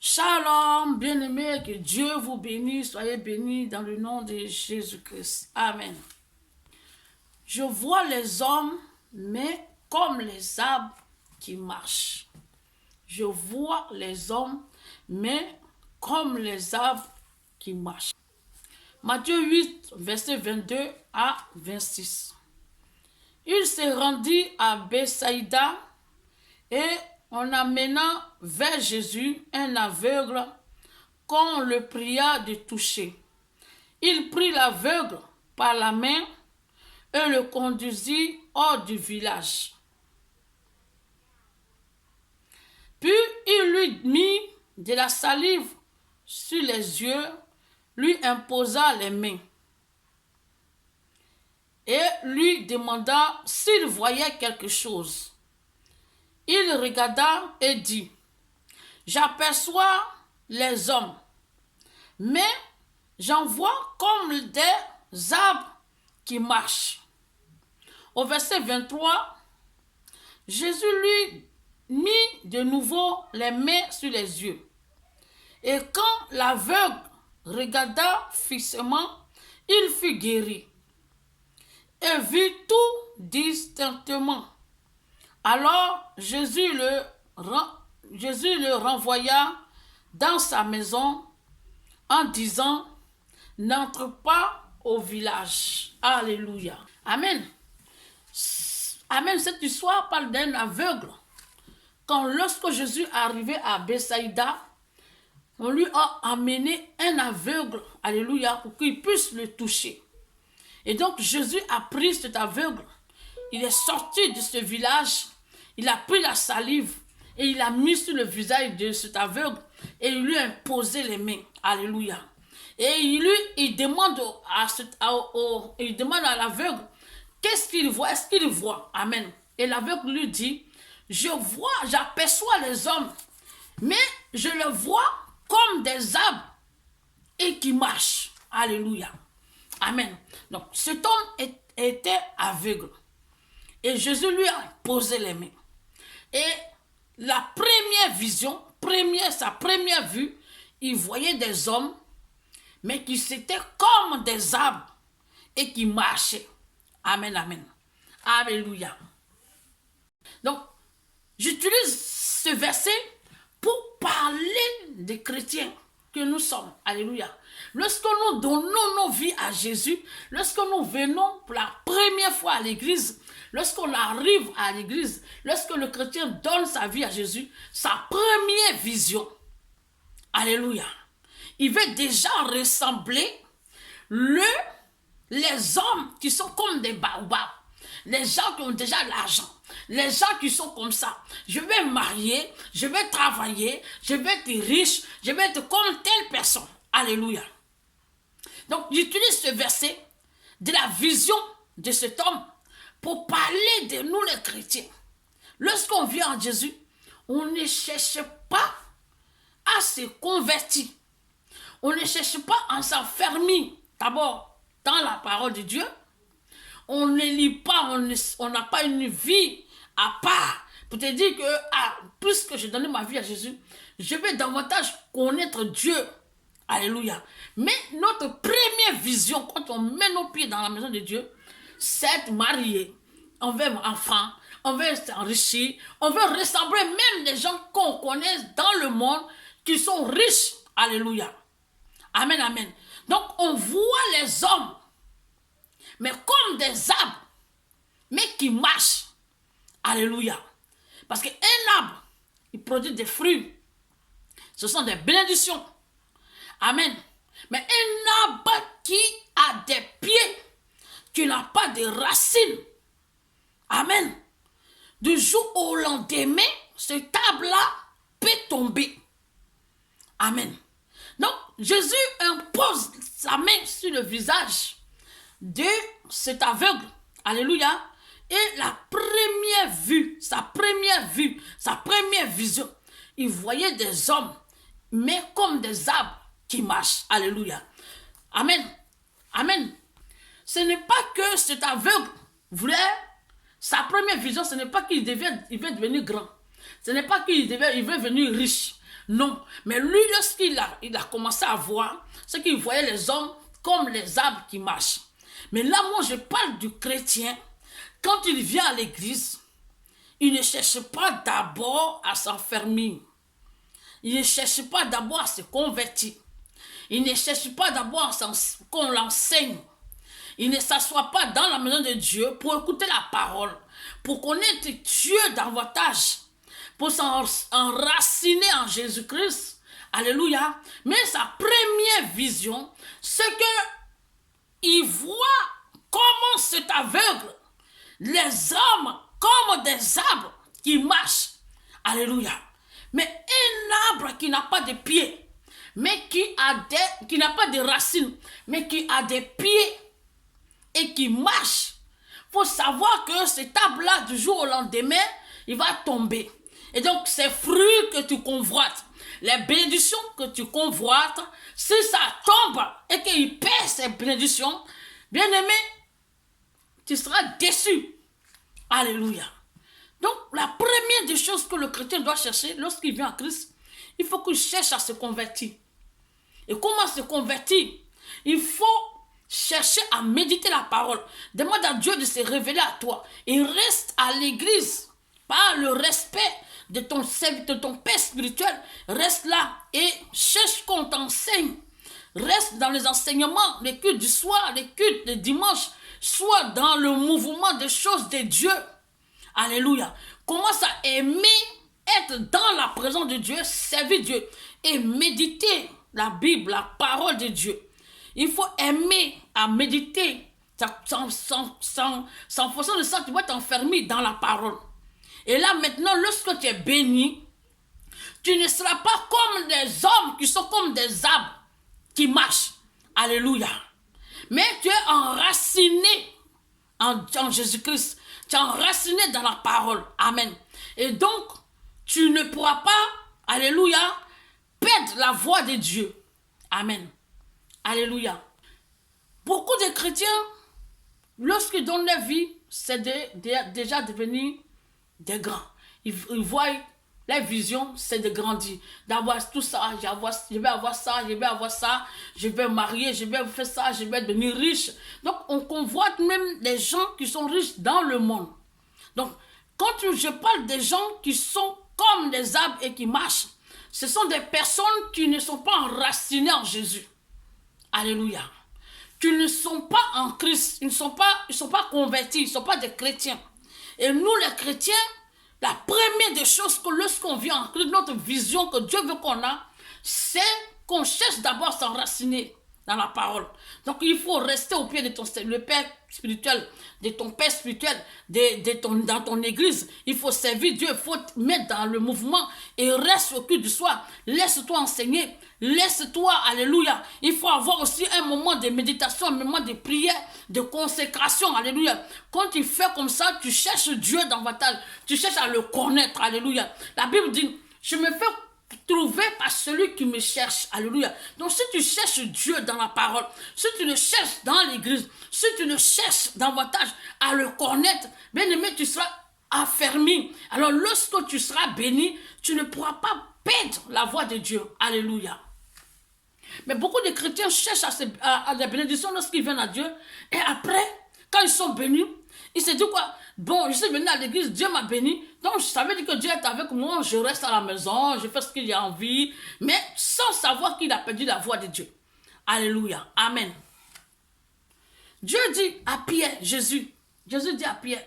Shalom, bien-aimés, que Dieu vous bénisse, soyez bénis dans le nom de Jésus-Christ. Amen. Je vois les hommes, mais comme les arbres qui marchent. Je vois les hommes, mais comme les arbres qui marchent. Matthieu 8, verset 22 à 26. Il se rendit à Bethsaïda et en amenant vers Jésus un aveugle qu'on le pria de toucher. Il prit l'aveugle par la main et le conduisit hors du village. Puis il lui mit de la salive sur les yeux, lui imposa les mains et lui demanda s'il voyait quelque chose. Il regarda et dit, « J'aperçois les hommes, mais j'en vois comme des arbres qui marchent. » Au verset 23, Jésus lui mit de nouveau les mains sur les yeux. Et quand l'aveugle regarda fixement, il fut guéri et vit tout distinctement. Alors Jésus le renvoya dans sa maison en disant, « N'entre pas au village. » Alléluia. Amen. Amen. Cette histoire parle d'un aveugle. Lorsque Jésus est arrivé à Bethsaïda, on lui a amené un aveugle, alléluia, pour qu'il puisse le toucher. Et donc Jésus a pris cet aveugle, il est sorti de ce village, il a pris la salive et il a mis sur le visage de cet aveugle et il lui a imposé les mains, alléluia. Et il demande à l'aveugle, qu'est-ce qu'il voit? Est-ce qu'il voit? Amen. Et l'aveugle lui dit, j'aperçois les hommes, mais je les vois comme des arbres et qui marchent. Alléluia. Amen. Donc cet homme était aveugle. Et Jésus lui a posé les mains. Et la première vision, sa première vue, il voyait des hommes, mais qui étaient comme des arbres et qui marchaient. Amen, amen. Alléluia. Donc, j'utilise ce verset pour parler des chrétiens que nous sommes. Alléluia. Lorsque nous donnons nos vies à Jésus, lorsque nous venons pour la première fois à l'église, lorsqu'on arrive à l'église, lorsque le chrétien donne sa vie à Jésus, sa première vision, alléluia, il veut déjà ressembler les hommes qui sont comme des baobabs, les gens qui ont déjà l'argent, les gens qui sont comme ça. Je vais marier, je vais travailler, je vais être riche, je vais être comme telle personne. Alléluia. Donc, j'utilise ce verset de la vision de cet homme pour parler de nous les chrétiens. Lorsqu'on vient en Jésus, on ne cherche pas à se convertir. On ne cherche pas à s'enfermer d'abord dans la parole de Dieu. On ne lit pas, on n'a pas une vie à part pour te dire que puisque j'ai donné ma vie à Jésus, je vais davantage connaître Dieu. Alléluia. Mais notre première vision, quand on met nos pieds dans la maison de Dieu, c'est être marié. On veut un enfant, on veut s'enrichir, on veut ressembler même les gens qu'on connaît dans le monde qui sont riches. Alléluia. Amen, amen. Donc on voit les hommes, mais comme des arbres, mais qui marchent. Alléluia. Parce qu'un arbre, il produit des fruits. Ce sont des bénédictions. Amen. Mais un arbre qui a des pieds, qui n'a pas de racines. Amen. Du jour au lendemain, cet arbre-là peut tomber. Amen. Donc, Jésus impose sa main sur le visage de cet aveugle. Alléluia. Et sa première vision, il voyait des hommes, mais comme des arbres qui marchent. Alléluia. Amen. Amen. Ce n'est pas que cet aveugle voulait, sa première vision, ce n'est pas qu'il veut devenir grand. Ce n'est pas qu'il veut devenir riche. Non. Mais lui, il a commencé à voir, c'est qu'il voyait les hommes comme les arbres qui marchent. Mais là, moi, je parle du chrétien. Quand il vient à l'église, il ne cherche pas d'abord à s'enfermer. Il ne cherche pas d'abord à se convertir. Il ne cherche pas d'abord qu'on l'enseigne. Il ne s'assoit pas dans la maison de Dieu pour écouter la parole, pour connaître Dieu davantage, pour s'enraciner en Jésus-Christ. Alléluia. Mais sa première vision, c'est qu'il voit comment cet aveugle, les hommes comme des arbres qui marchent. Alléluia. Mais un arbre qui n'a pas de pieds, mais qui n'a pas de racines, mais qui a des pieds et qui marche. Il faut savoir que cet arbre-là, du jour au lendemain, il va tomber. Et donc, ces fruits que tu convoites, les bénédictions que tu convoites, si ça tombe et qu'il perd ces bénédictions, bien aimé, tu seras déçu. Alléluia. Donc, la première des choses que le chrétien doit chercher lorsqu'il vient à Christ, il faut qu'il cherche à se convertir. Et comment se convertir? Il faut chercher à méditer la parole. Demande à Dieu de se révéler à toi. Et reste à l'église par le respect de ton père spirituel. Reste là et cherche qu'on t'enseigne. Reste dans les enseignements, les cultes du soir, les cultes du dimanche. Sois dans le mouvement des choses de Dieu. Alléluia. Commence à aimer être dans la présence de Dieu, servir Dieu et méditer la Bible, la parole de Dieu. Il faut aimer à méditer. Sans fonction de ça, tu vas t'enfermer dans la parole. Et là, maintenant, lorsque tu es béni, tu ne seras pas comme des hommes qui sont comme des arbres qui marchent. Alléluia. Mais tu es enraciné en Jésus-Christ. Tu es enraciné dans la parole. Amen. Et donc, tu ne pourras pas, alléluia, perdre la voix de Dieu. Amen. Alléluia. Beaucoup de chrétiens, lorsqu'ils donnent leur vie, c'est déjà devenu des grands. Ils voient la vision, c'est de grandir. D'avoir tout ça, je vais avoir ça, je vais avoir ça, je vais marier, je vais faire ça, je vais devenir riche. Donc, on convoite même les gens qui sont riches dans le monde. Donc, quand je parle des gens qui sont comme des arbres et qui marchent, ce sont des personnes qui ne sont pas enracinées en Jésus. Alléluia. Qui ne sont pas en Christ, ils ne sont pas convertis, ils ne sont pas des chrétiens. Et nous, les chrétiens, la première des choses que lorsqu'on vient en Christ, notre vision que Dieu veut qu'on a, c'est qu'on cherche d'abord à s'enraciner dans la parole. Donc il faut rester au pied de le Père spirituel, de ton Père spirituel, dans ton église. Il faut servir Dieu, il faut te mettre dans le mouvement et reste au culte du soir. Laisse-toi enseigner, laisse-toi, alléluia. Il faut avoir aussi un moment de méditation, un moment de prière, de consécration, alléluia. Quand tu fais comme ça, tu cherches Dieu davantage, tu cherches à le connaître, alléluia. La Bible dit, je me fais trouvé par celui qui me cherche. Alléluia. Donc si tu cherches Dieu dans la parole, si tu le cherches dans l'église, si tu le cherches davantage à le connaître, bien aimé, tu seras affermi. Alors lorsque tu seras béni, tu ne pourras pas perdre la voix de Dieu. Alléluia. Mais beaucoup de chrétiens cherchent à la bénédiction lorsqu'ils viennent à Dieu. Et après, quand ils sont bénis, ils se disent quoi? Bon, je suis venu à l'église, Dieu m'a béni. Donc, ça veut dire que Dieu est avec moi. Je reste à la maison, je fais ce qu'il a envie. Mais sans savoir qu'il a perdu la voix de Dieu. Alléluia. Amen. Dieu dit à Pierre, Jésus dit à Pierre,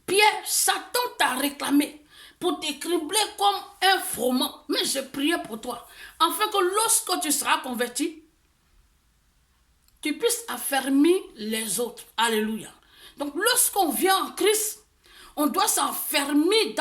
Pierre, Satan t'a réclamé pour t'écribler comme un froment. Mais je priais pour toi. Afin que lorsque tu seras converti, tu puisses affermir les autres. Alléluia. Donc, lorsqu'on vient en Christ, on doit s'enfermer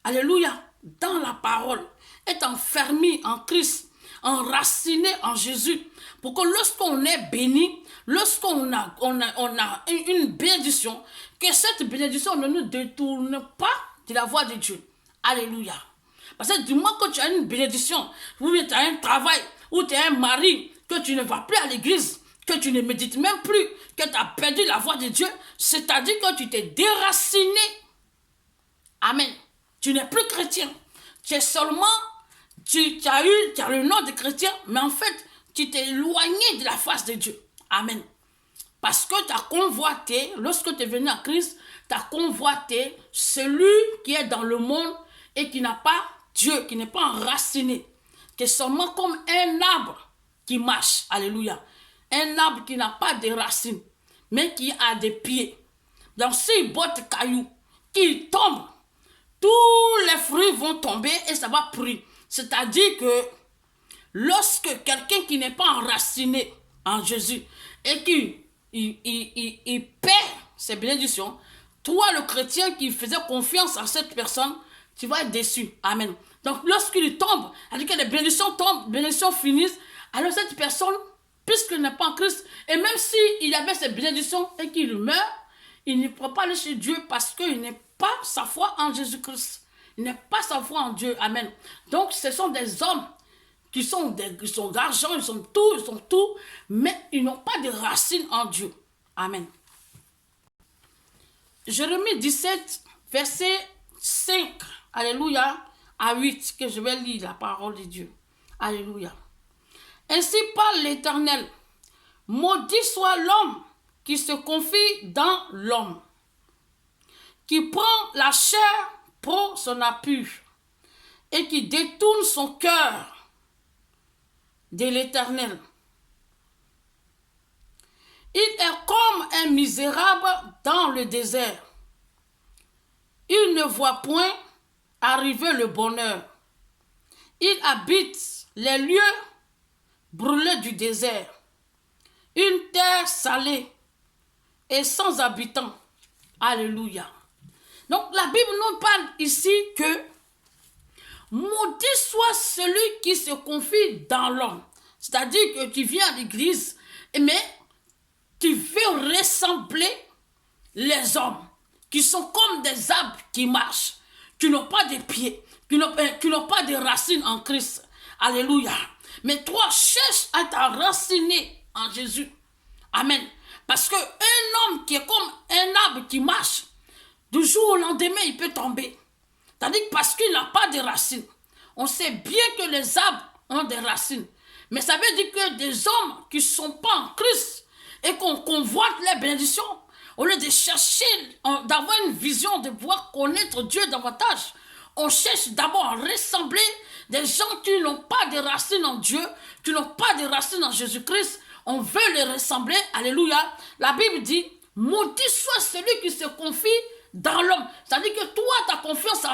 alléluia, dans la parole, être enfermé en Christ, enraciné en Jésus, pour que lorsqu'on est béni, lorsqu'on a une bénédiction, que cette bénédiction ne nous détourne pas de la voix de Dieu. Alléluia. Parce que du moment que tu as une bénédiction, ou tu as un travail, ou tu as un mari, que tu ne vas plus à l'église, que tu ne médites même plus, que tu as perdu la voix de Dieu, c'est-à-dire que tu t'es déraciné. Amen. Tu n'es plus chrétien. Tu es seulement tu as le nom de chrétien, mais en fait, tu t'es éloigné de la face de Dieu. Amen. Parce que tu as convoité, lorsque tu es venu à Christ, tu as convoité celui qui est dans le monde et qui n'a pas Dieu, qui n'est pas enraciné, qui est seulement comme un arbre qui marche. Alléluia. Un arbre qui n'a pas de racines, mais qui a des pieds. Donc s'il botte caillou, qu'il tombe, tous les fruits vont tomber et ça va pourrir. C'est-à-dire que lorsque quelqu'un qui n'est pas enraciné en Jésus et qui il perd ses bénédictions, toi le chrétien qui faisait confiance à cette personne, tu vas être déçu. Amen. Donc lorsqu'il tombe, c'est-à-dire que les bénédictions tombent, les bénédictions finissent, alors cette personne, puisqu'il n'est pas en Christ, et même s'il avait ses bénédictions et qu'il meurt, il ne peut pas aller chez Dieu parce qu'il n'est pas sa foi en Jésus-Christ. Il n'est pas sa foi en Dieu. Amen. Donc ce sont des hommes qui sont d'argent, ils sont tout, mais ils n'ont pas de racines en Dieu. Amen. Jérémie 17, verset 5, alléluia, à 8, que je vais lire la parole de Dieu. Alléluia. Ainsi parle l'Éternel, maudit soit l'homme qui se confie dans l'homme, qui prend la chair pour son appui et qui détourne son cœur de l'Éternel. Il est comme un misérable dans le désert. Il ne voit point arriver le bonheur. Il habite les lieux brûlés du désert, une terre salée et sans habitants. Alléluia. Donc la Bible nous parle ici que maudit soit celui qui se confie dans l'homme. C'est-à-dire que tu viens à l'église, mais tu veux ressembler les hommes qui sont comme des arbres qui marchent, qui n'ont pas de pieds, qui n'ont pas de racines en Christ. Alléluia. Mais toi, cherche à t'enraciner en Jésus. Amen. Parce qu'un homme qui est comme un arbre qui marche, du jour au lendemain, il peut tomber. C'est-à-dire parce qu'il n'a pas de racines. On sait bien que les arbres ont des racines. Mais ça veut dire que des hommes qui ne sont pas en Christ et qu'on convoite les bénédictions, au lieu de chercher, d'avoir une vision, de pouvoir connaître Dieu davantage, on cherche d'abord à ressembler des gens qui n'ont pas de racines en Dieu, qui n'ont pas de racines en Jésus-Christ. On veut les ressembler. Alléluia. La Bible dit, maudit soit celui qui se confie dans l'homme. C'est-à-dire que toi, tu as confiance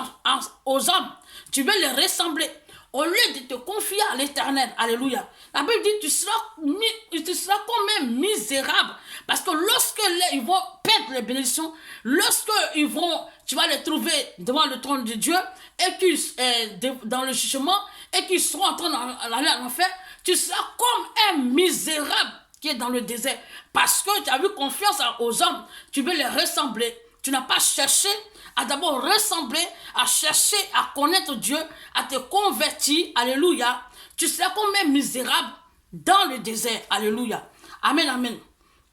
aux hommes. Tu veux les ressembler. Au lieu de te confier à l'Éternel. Alléluia. La Bible dit, tu seras quand même misérable. Parce que lorsque ils vont perdre les bénédictions, lorsque tu vas les trouver devant le trône de Dieu, et qu'ils, dans le jugement, et qu'ils seront en train d'aller à l'enfer, tu seras comme un misérable qui est dans le désert. Parce que tu as eu confiance aux hommes, tu veux les ressembler. Tu n'as pas cherché à d'abord ressembler, à chercher à connaître Dieu, à te convertir. Alléluia. Tu seras comme un misérable dans le désert. Alléluia. Amen, amen.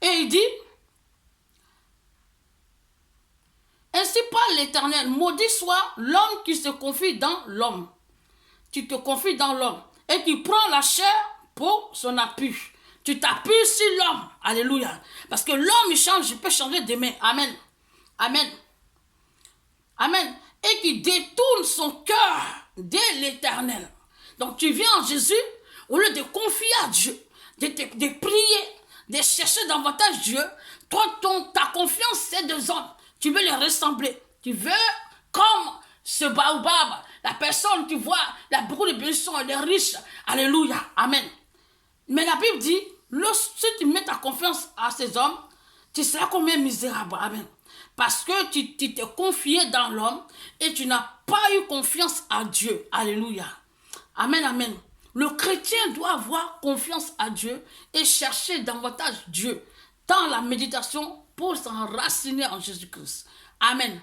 Et il dit, ainsi parle l'Éternel, maudit soit l'homme qui se confie dans l'homme. Tu te confies dans l'homme et qui prend la chair pour son appui. Tu t'appuies sur l'homme. Alléluia. Parce que l'homme, il change, il peut changer demain. Amen. Amen. Amen. Et qui détourne son cœur de l'Éternel. Donc tu viens en Jésus, au lieu de confier à Dieu, de prier, de chercher davantage Dieu, toi, ta confiance, c'est des hommes. Tu veux les ressembler. Tu veux, comme ce baobab, la personne, tu vois, il a beaucoup de bénédictions, elle est riche. Alléluia. Amen. Mais la Bible dit, si tu mets ta confiance à ces hommes, tu seras comme un misérable. Amen. Parce que tu t'es confié dans l'homme et tu n'as pas eu confiance à Dieu. Alléluia. Amen, amen. Le chrétien doit avoir confiance à Dieu et chercher davantage Dieu dans la méditation pour s'enraciner en Jésus-Christ. Amen.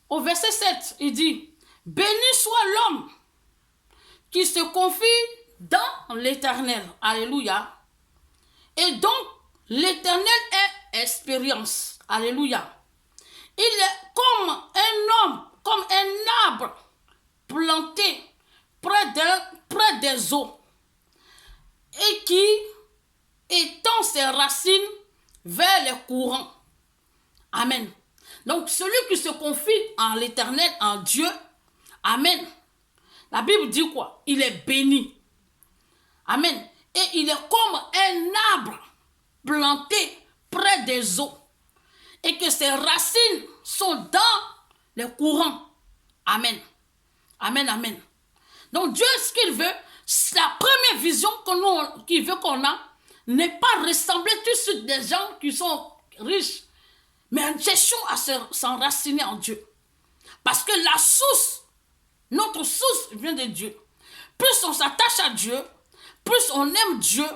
Au verset 7, il dit, béni soit l'homme qui se confie dans l'Éternel. Alléluia. Et donc, l'Éternel est expérience. Alléluia. Il est comme un homme, comme un arbre planté des eaux et qui étend ses racines vers les courants. Amen. Donc, celui qui se confie en l'Éternel, en Dieu, amen. La Bible dit quoi? Il est béni. Amen. Et il est comme un arbre planté près des eaux. Et que ses racines sont dans les courants. Amen. Amen, amen. Donc Dieu, ce qu'il veut, la première vision qu'il veut qu'on a, n'est pas ressembler tout de suite des gens qui sont riches. Mais cherchons à s'enraciner en Dieu. Parce que la source, notre source vient de Dieu. Plus on s'attache à Dieu, plus on aime Dieu,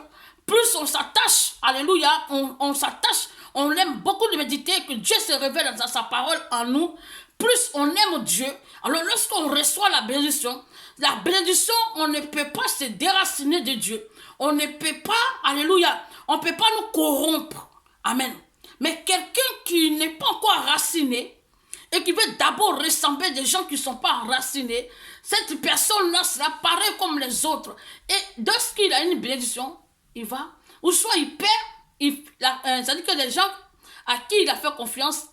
plus on s'attache, alléluia, on s'attache, on aime beaucoup de méditer, que Dieu se révèle dans sa parole en nous, plus on aime Dieu. Alors lorsqu'on reçoit la bénédiction, on ne peut pas se déraciner de Dieu. On ne peut pas, alléluia, on ne peut pas nous corrompre. Amen. Mais quelqu'un qui n'est pas encore raciné et qui veut d'abord ressembler des gens qui ne sont pas enracinés, cette personne-là sera pareille comme les autres. Et lorsqu'il a une bénédiction, il va, ou soit il perd, c'est-à-dire que les gens à qui il a fait confiance,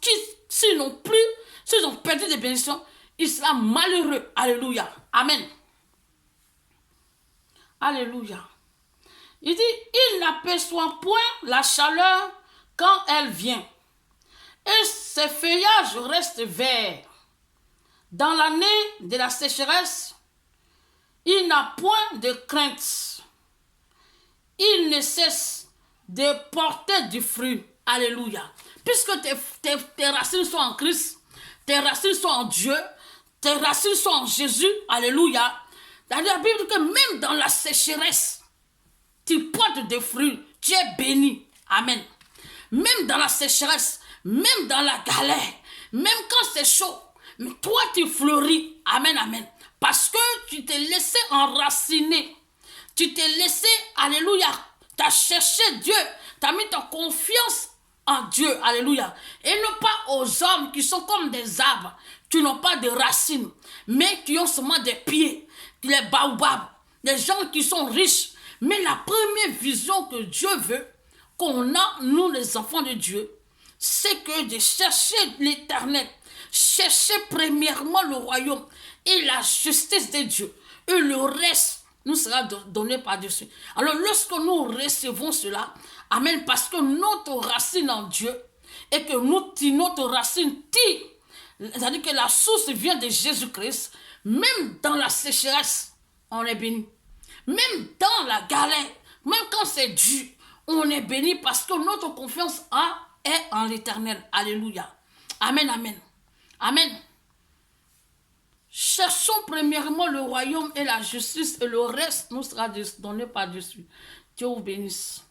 s'ils ont perdu des bénédictions, il sera malheureux. Alléluia. Amen. Alléluia. Il dit, il n'aperçoit point la chaleur quand elle vient, et ses feuillages restent verts. Dans l'année de la sécheresse, il n'a point de crainte. Il ne cesse de porter du fruit. Alléluia. Puisque tes racines sont en Christ, tes racines sont en Dieu, tes racines sont en Jésus. Alléluia. La Bible dit que même dans la sécheresse, tu portes des fruits. Tu es béni. Amen. Même dans la sécheresse, même dans la galère, même quand c'est chaud, mais toi tu fleuris. Amen, amen. Parce que tu t'es laissé enraciner. Tu t'es laissé, alléluia, tu as cherché Dieu. Tu as mis ta confiance en Dieu. Alléluia. Et non pas aux hommes qui sont comme des arbres, qui n'ont pas de racines, mais qui ont seulement des pieds, les baobabs, des gens qui sont riches. Mais la première vision que Dieu veut, qu'on a, nous les enfants de Dieu, c'est que de chercher l'Éternel, chercher premièrement le royaume et la justice de Dieu, et le reste nous sera donné par-dessus. Alors lorsque nous recevons cela, amen, parce que notre racine en Dieu, et que notre racine tire, c'est-à-dire que la source vient de Jésus-Christ, même dans la sécheresse, on est béni. Même dans la galère, même quand c'est dur, on est béni parce que notre confiance est en l'Éternel. Alléluia. Amen, amen. Amen. Cherchons premièrement le royaume et la justice et le reste nous sera donné par-dessus. Dieu vous bénisse.